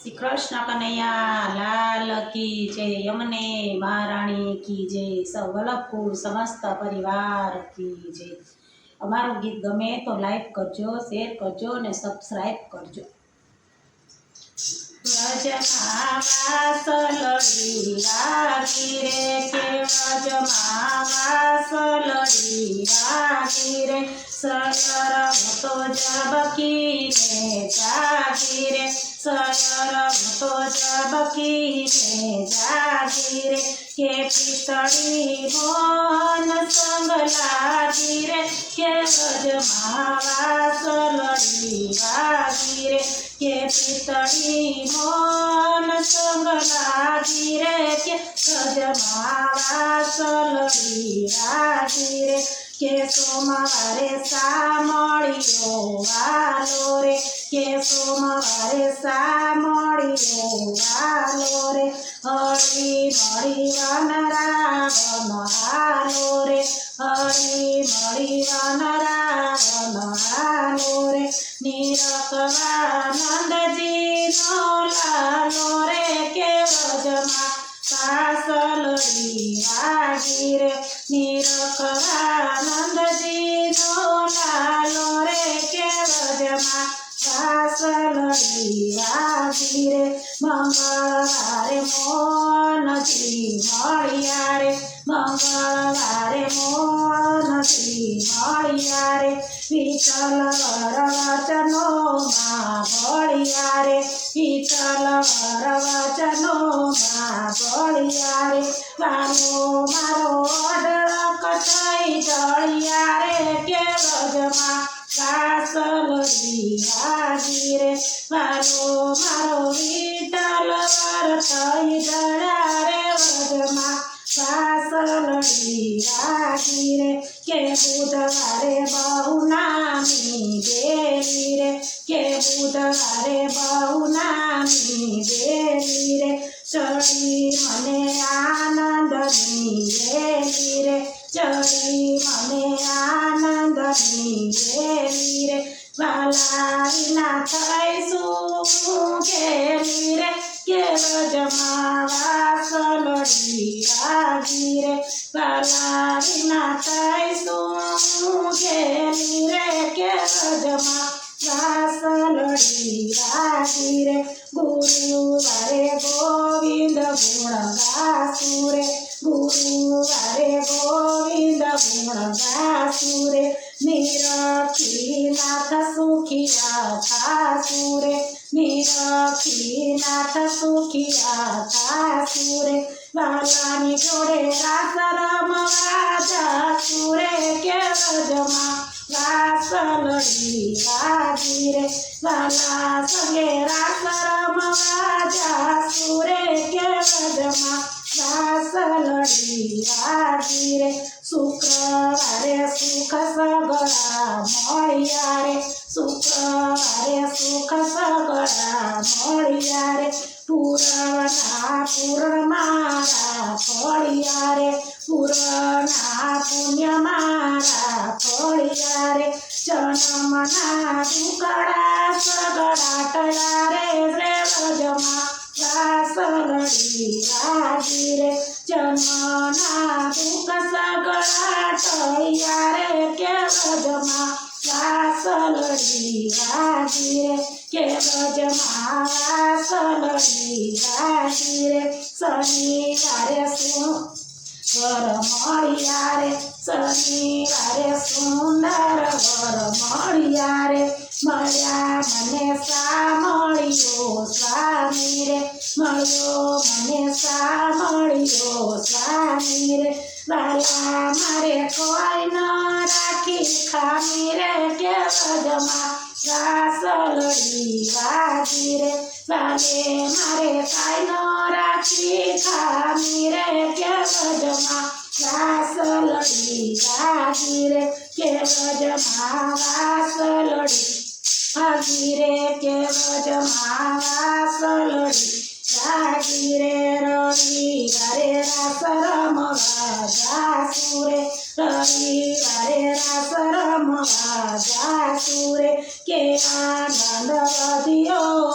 શ્રી કૃષ્ણ કનૈયા લાલ કી જય, યમને મહારાણી કી જય, સૌ વલ્લભપુર સમસ્ત પરિવાર કી જય। અમારું ગીત ગમે તો લાઈક કરજો, શેર કરજો અને સબસ્ક્રાઈબ કરજો। વ્રજમાં વાસલડી વાગી રે, કે વ્રજમાં વાસલડી વાગી રે, સયર તો જબકીને જાગી રે, સયર તો જબકીને જાગી રે, કે પિતળી મોન સંગ લાગી રે, કે વ્રજમાં વાસલડી વાગી રે, કે પિતળી મોન સંગ લાગી રે, કે વ્રજમાં વાસલડી વાગી રે, કે સોમવારે સામળીઓ વાલો રે, કે સોમવારે સામળીઓ વાલો રે, હળી મળી વનરાવન હાલો રે, હળી મળી વનરાવન હાલો રે, નિરખવાનંદજીનો લાલો રે, કે વ્રજમાં વાસલડી વાગી રે, નિરખવાનંદજીનો લાલો રે, કે વ્રજમાં વાસલડી વાગી રે, મંગળવારે મોનજી મળ્યા રે, મંગળવારે મોનજી મળ્યા રે, વિઠ્ઠલ વર વચનોમાં ભળ્યા રે, વિઠ્ઠલ વર વચનોમાં ભળ્યા રે, વાલો મારો અઢળક થઈ ઢળ્યા રે, કે વ્રજમાં વાસલડી વાગી રે, વાલો મારો વિઠ્ઠલ વર થઈ ઢળ્યા રે, વ્રજમાં વાસલડી વાગી રે, કે બુધવારે બહુ નામી દેવી રે, કે બુધવારે બહુ નામી દેવી રે, ચડી મને આનંદની વેલી રે, ચડી મને આનંદની વેલી રે, વાલારીના થઈશું ઘેલી રે, કે વ્રજમાં વાસલડી વાગી રે, વાલારીના થઈશું ઘેલી રે, કે વ્રજમાં વાસલડી વાગી રે, ગુરુવારે ગોવિંદ ગુણ ગાસુ રે, ગુરુવારે ગોવિંદ ગુણ ગાસુ રે, નિરખીનાથ સુખિયા થાસુ રે, નિરખીનાથ સુખિયા થાસુ રે, વાલાની જોડે રાસ રમવા જાસુ રે, કે વ્રજમાં વાસલડી વાગી રે, વાલા સંગે રાસ રમવા જાસુ રે, કે વ્રજમાં વાસલડી વાગી રે, શુક્રવારે સુખ સગળા મળ્યા રે, શુક્રવારે સુખ સગળા મળ્યા રે, પૂર્ણના પૂર્ણ મારા ફળ્યા રે, પૂર્ણના પુણ્ય મારા ફળ્યા રે, જન્મના દુકડા સગળા ટળ્યા રે, વ્રજમાં વાસલડી વાગી રે, જન્મના દુઃખ સગળા ટળ્યા રે, કે વ્રજમાં વાસલડી વાગી રે, કે વ્રજમાં વાસલડી વાગી રે, શનિવારે વર મળ્યા રે, શનિવારે સુંદર વર મળ્યા રે, મળ્યા મને સામળ્યો સ્વામી રે, મળ્યો મને સામળ્યો સ્વામી રે, વાલા મારે કોઈ ન રાખી ખામી રે, કે વ્રજમાં વાસલડી વાગી રે, વાલે મારે કાંઈ ન રાખી ખામી રે, કે વ્રજમાં વાસલડી વાગી રે, કે વ્રજમાં વાસલડી વાગી રે, કે વ્રજમાં વાસલડી વાગી રે, રવિવારે રાસ રમવા જાસુ રે, રવિવારે રાસ રમવા જાસુ રે, કે આનંદ વધ્યો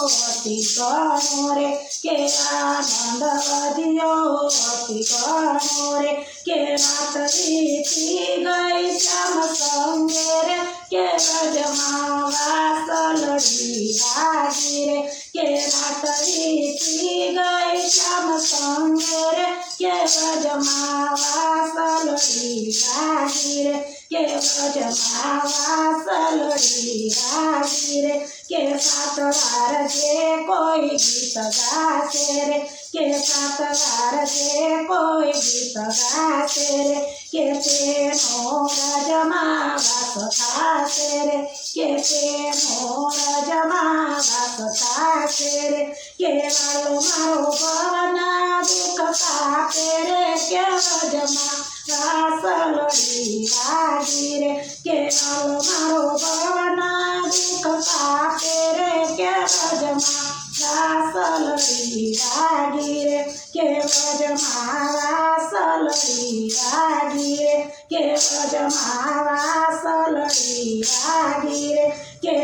અતિ ઘણો રે કે આનંદ વધ્યો અતિ ઘણો રે કે રાત વીતી ગઈ શ્યામ સંગે રે કે વ્રજમાં વાસલડી વાગી રે કે રાત વીતી ગઈ શ્યામ સંગે રે કે વ્રજમાં વાસલડી વાગી રે કે વ્રજમાં વાસલડી વાગી રે કે સાત વાર જે કોઈ ગીત ગાશે રે કે સાત વાર જે કોઈ ગીત ગાશે રે કે તેનો વ્રજમાં વાસ થાશે રે કે તેનો વ્રજમાં વાસ થાશે રે કે વાલો મારો ભવના દુઃખ કાપે રે કે વ્રજમાં વાસલડી વાગી રે કે વાલો મારો ભવના દુઃખ કાપે રે કે વ્રજમાં વાસલડી વાગી રે કે વ્રજમાં વાસલડી વાગી રે કે વ્રજમાં વાસલડી વાગી રે કે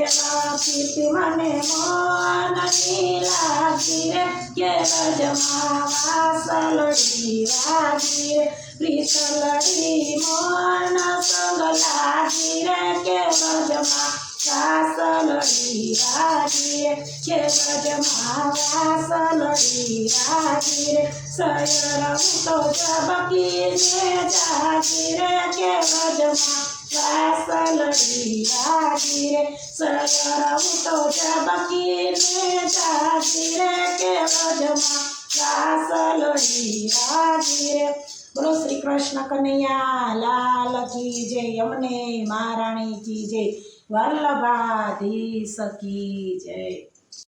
કીર્તિ મને મનની લાગી રે કે વ્રજમાં વાસલડી વાગી રે પ્રીતલડી મન સંગ લાગી રે કે વ્રજમાં વાસલડી વાગી રે કે વ્રજમાં વાસલડી વાગી રે સયર તો જબકીને જાગી રે કે વ્રજમાં વાસલડી વાગી રે સયર તો જબકીને જાગી રે કે વ્રજમાં વાસલડી વાગી રે બોલો શ્રી કૃષ્ણ કનૈયા લાલ કી જય યમને મહારાણી કી જય વલ્લભાધીશ કી જય।